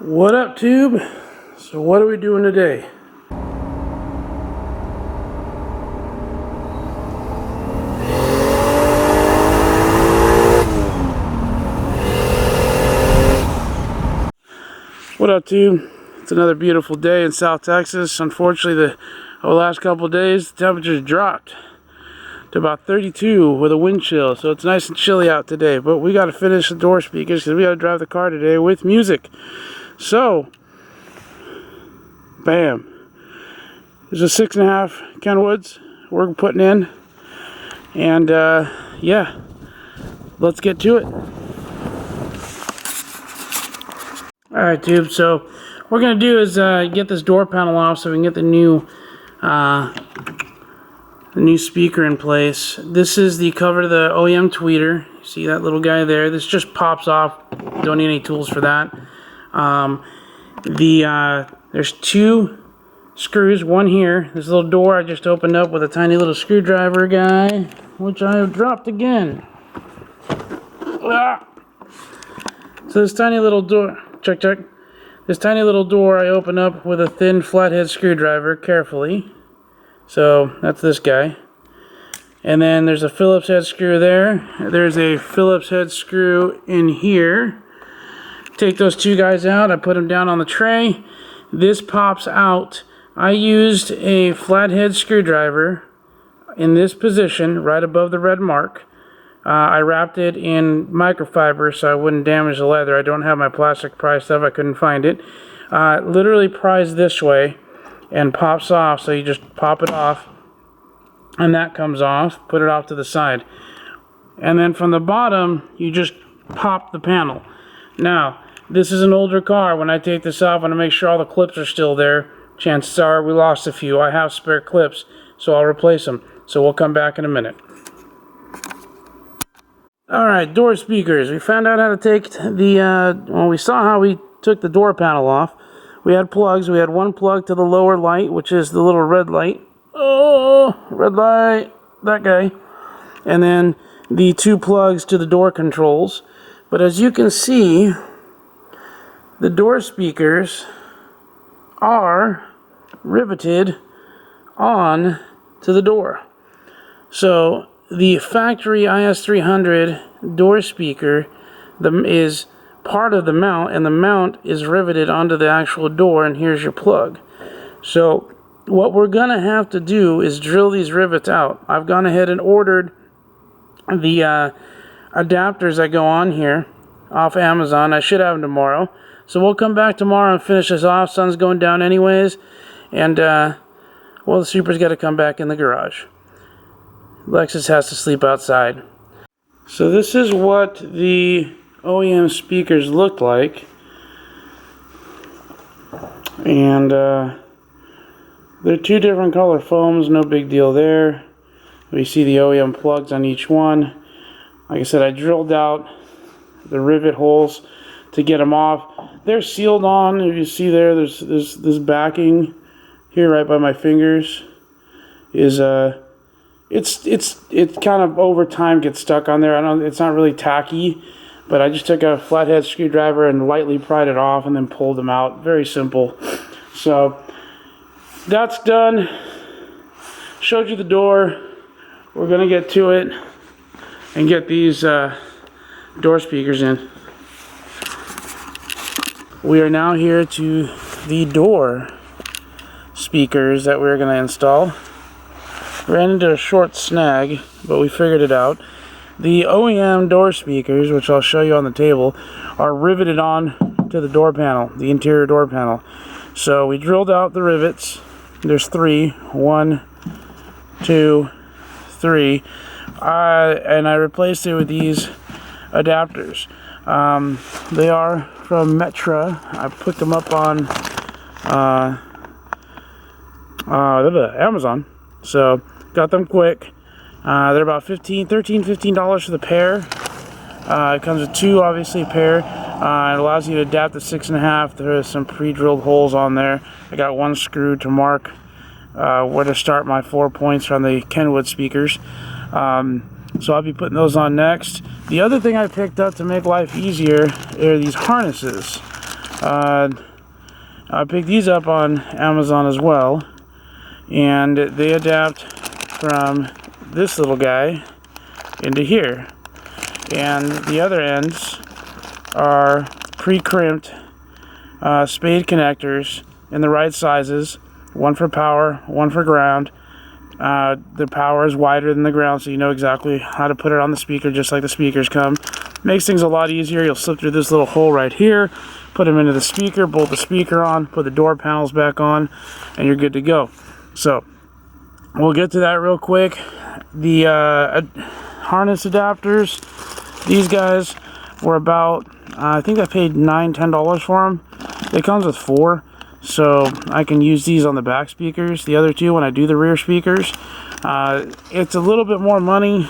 What up, Tube? So what are we doing today? What up, Tube? It's another beautiful day in South Texas. Unfortunately, over the last couple of days, the temperature's dropped to about 32 with a wind chill. So it's nice and chilly out today. But we got to finish the door speakers because we got to drive the car today with music. So, bam. There's a 6.5 Kenwoods we're putting in. And yeah, let's get to it. Alright, Tube, so what we're going to do is get this door panel off so we can get the new speaker in place. This is the cover to the OEM tweeter. You see that little guy there? This just pops off. Don't need any tools for that. There's two screws, one here. This little door I just opened up with a tiny little screwdriver guy, which I have dropped again. Ah! So this tiny little door, check. This tiny little door I open up with a thin flathead screwdriver carefully. So that's this guy. And then there's a Phillips head screw there. There's a Phillips head screw in here. Take those two guys out. I put them down on the tray. This pops out. I used a flathead screwdriver in this position right above the red mark. I wrapped it in microfiber so I wouldn't damage the leather. I don't have my plastic pry stuff. I couldn't find it. Literally pries this way and pops off. So you just pop it off and that comes off. Put it off to the side. And then from the bottom, you just pop the panel. Now, this is an older car. When I take this off, I want to make sure all the clips are still there. Chances are we lost a few. I have spare clips, so I'll replace them. So we'll come back in a minute. Alright, door speakers. We found out how to take we saw how we took the door panel off. We had plugs. We had one plug to the lower light, which is the little red light. Oh, red light. That guy. And then the two plugs to the door controls. But as you can see, the door speakers are riveted on to the door. So the factory IS300 door speaker is part of the mount, and the mount is riveted onto the actual door, and here's your plug. So what we're going to have to do is drill these rivets out. I've gone ahead and ordered the adapters that go on here off Amazon. I should have them tomorrow. So we'll come back tomorrow and finish this off. Sun's going down anyways. And, well, the Super's got to come back in the garage. Lexus has to sleep outside. So this is what the OEM speakers look like. And they're two different color foams, no big deal there. We see the OEM plugs on each one. Like I said, I drilled out the rivet holes to get them off. They're sealed on. If you see there's this backing here right by my fingers is it kind of over time gets stuck on there. It's not really tacky, but I just took a flathead screwdriver and lightly pried it off and then pulled them out. Very simple. So that's done. Showed you the door. We're gonna get to it and get these door speakers in. We are now here to the door speakers that we're going to install. Ran into a short snag, but we figured it out. The OEM door speakers, which I'll show you on the table, are riveted on to the door panel, the interior door panel. So we drilled out the rivets. There's three. 1, 2, 3. And I replaced it with these adapters. They are from Metra. I picked them up on Amazon, so got them quick. They're about $15 for the pair. It comes with two, obviously, a pair. It allows you to adapt the 6.5. There is some pre-drilled holes on there. I got one screw to mark where to start my 4 points from the Kenwood speakers. So I'll be putting those on next. The other thing I picked up to make life easier are these harnesses. I picked these up on Amazon as well, and they adapt from this little guy into here, and the other ends are pre-crimped spade connectors in the right sizes, one for power, one for ground. The power is wider than the ground, so you know exactly how to put it on the speaker, just like the speakers come. Makes things a lot easier. You'll slip through this little hole right here, put them into the speaker, bolt the speaker on, put the door panels back on, and you're good to go. So we'll get to that real quick. The harness adapters, these guys were about, I think I paid $9–10 for them. It comes with 4, so I can use these on the back speakers. The other 2 when I do the rear speakers. It's a little bit more money,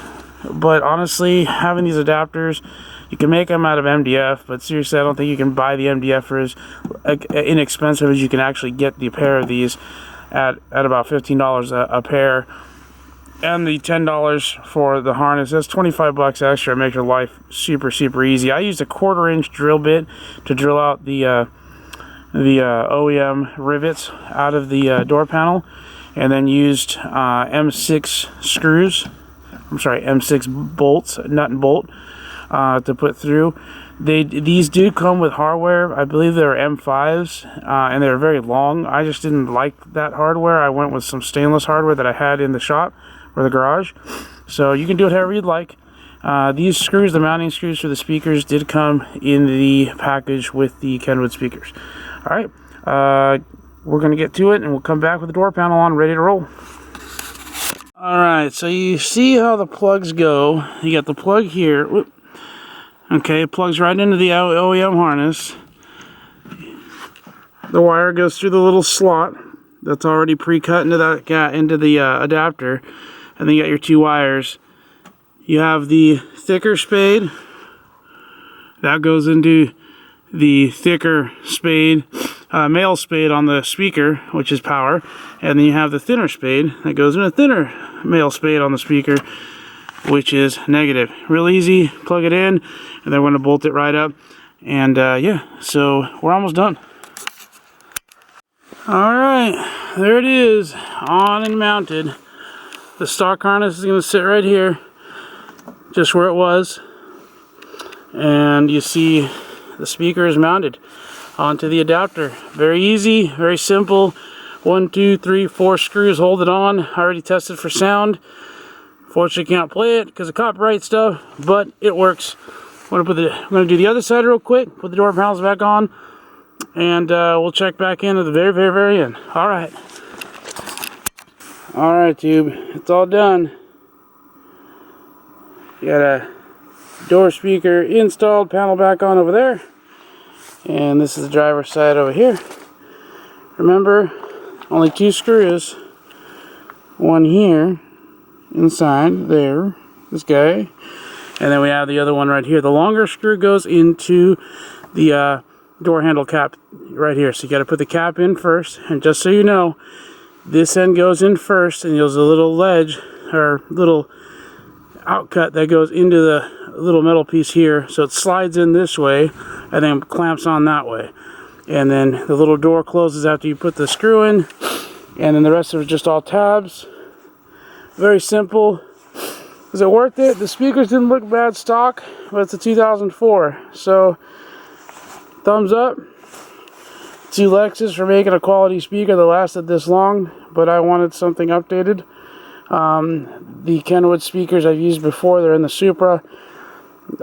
but honestly, having these adapters, you can make them out of MDF, but seriously, I don't think you can buy the MDF for as inexpensive as you can actually get the pair of these at about $15 a pair. And the $10 for the harness, that's 25 bucks extra. Make your life super easy. I used a 1/4-inch drill bit to drill out the OEM rivets out of the door panel, and then used M6 screws. I'm sorry, M6 bolts, nut and bolt, to put through. These do come with hardware. I believe they're M5s, and they're very long. I just didn't like that hardware. I went with some stainless hardware that I had in the shop or the garage. So you can do it however you'd like. These screws, the mounting screws for the speakers, did come in the package with the Kenwood speakers. All right, we're going to get to it, and we'll come back with the door panel on, ready to roll. All right, so you see how the plugs go. You got the plug here. Whoop. Okay, it plugs right into the OEM harness. The wire goes through the little slot that's already pre-cut into the adapter, and then you got your 2 wires. You have the thicker spade that goes into the thicker spade, male spade on the speaker, which is power, and then you have the thinner spade that goes in a thinner male spade on the speaker, which is negative. Real easy, plug it in, and then we're going to bolt it right up, and yeah, so we're almost done. Alright, there it is, on and mounted. The stock harness is going to sit right here, just where it was, and you see the speaker is mounted onto the adapter. Very easy, very simple. 1, 2, 3, 4 screws hold it on. I already tested for sound. Fortunately, can't play it because of copyright stuff, but it works. I'm going to do the other side real quick. Put the door panels back on, and we'll check back in at the very end. All right. All right, tube. It's all done. You got a door speaker installed, panel back on over there, and this is the driver's side over here. Remember, only 2 screws, one here inside there, this guy, and then we have the other one right here. The longer screw goes into the door handle cap right here, so you got to put the cap in first. And just so you know, this end goes in first, and there's a little ledge or little outcut that goes into the little metal piece here, so it slides in this way and then clamps on that way, and then the little door closes after you put the screw in, and then the rest of it is just all tabs. Very simple. Is it worth it? The speakers didn't look bad stock, but it's a 2004, so thumbs up to Lexus for making a quality speaker that lasted this long, but I wanted something updated. The Kenwood speakers I've used before, they're in the Supra.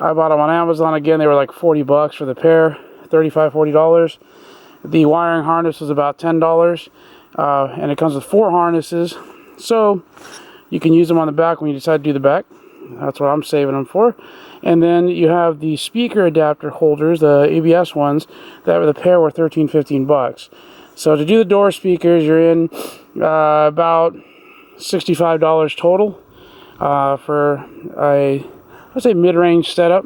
I bought them on Amazon. Again, they were like 40 bucks for the pair, $35, $40. The wiring harness was about $10, and it comes with 4 harnesses, so you can use them on the back when you decide to do the back. That's what I'm saving them for. And then you have the speaker adapter holders, the ABS ones, that were the pair were $13, $15 bucks. So to do the door speakers, you're in about $65 total for a, I'd say, mid-range setup.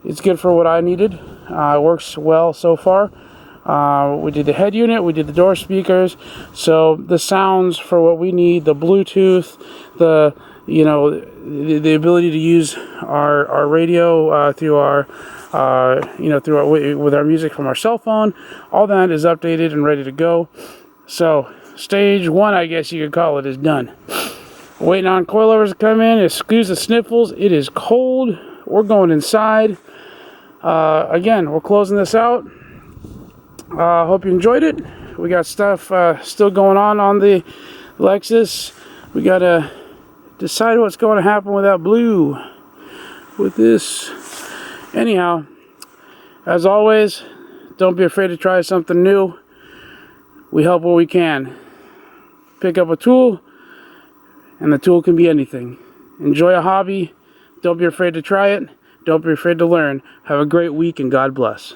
It's good for what I needed. It works well so far. We did the head unit, we did the door speakers, so the sounds for what we need, the Bluetooth, the you know, the ability to use our radio through our you know, through our, with our music from our cell phone. All that is updated and ready to go. So stage 1, I guess you could call it, is done. Waiting on coilovers to come in. Excuse the sniffles. It is cold. We're going inside. Again, we're closing this out. Hope you enjoyed it. We got stuff still going on the Lexus. We got to decide what's going to happen with that blue, with this. Anyhow, as always, don't be afraid to try something new. We help where we can. Pick up a tool, and the tool can be anything. Enjoy a hobby. Don't be afraid to try it. Don't be afraid to learn. Have a great week, and God bless.